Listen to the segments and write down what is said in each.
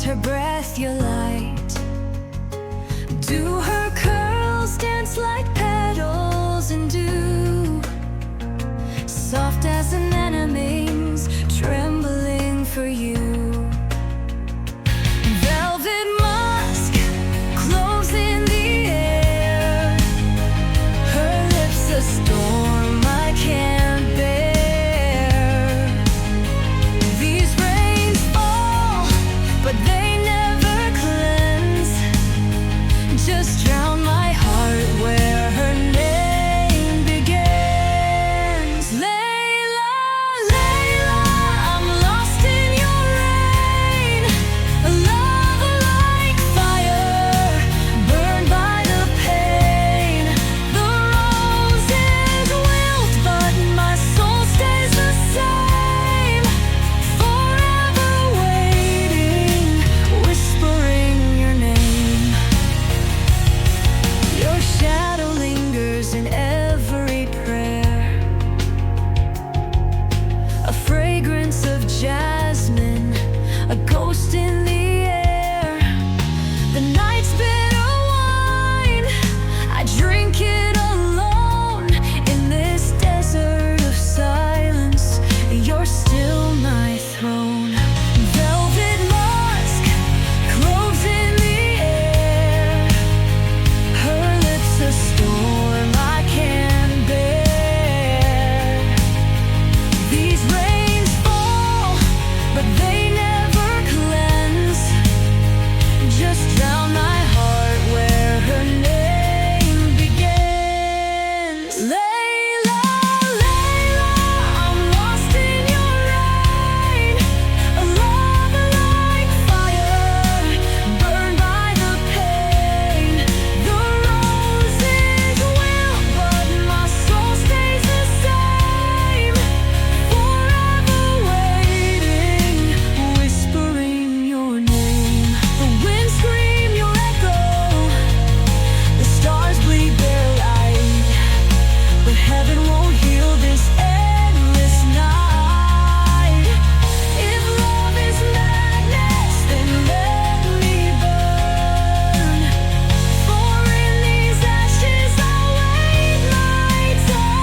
Is her breath your light? Do her curls dance like petals in dew? Soft as an enemy's, trembling for you. Velvet musk, cloves in the air. Her lips a storm I can't bear. These rains fall, but they never cleanse. Just drown my heart where her name begins. Layla, Layla, I'm lost in your rain. A love like fire, burned by the pain. The roses wilt, but my soul stays the same. Forever waiting, whispering your name. Your shadow lingers in every prayer, a fragrance of jasmine, a ghost in the air. The night's bitter wine, I drink it alone. In this desert of silence, you're still my throne. Velvet musk, cloves in the air. Her lips a storm I can't bear. These rains fall, but they never cleanse. Just drown my heart where her name begins. Layla, Layla, I'm lost in your rain. A love like fire, burned by the pain. The roses wilt, but my soul stays the same. Forever waiting, whispering your name. The winds scream your echo, the stars bleed their light, but heaven won't heal this endless night. If love is madness, then let me burn. For in these ashes I'll wait my turn.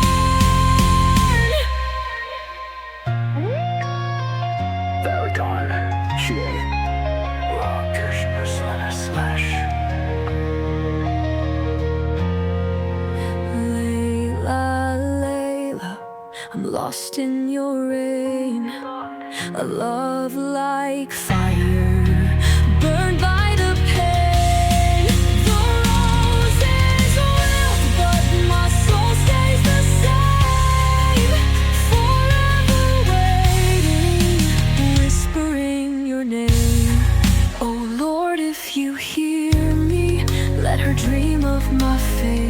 Layla, Layla, I'm lost in your rain. A love like fire, burned by the pain. The roses wilt, but my soul stays the same. Forever waiting, whispering your name. Oh Lord, if you hear me, let her dream of my face.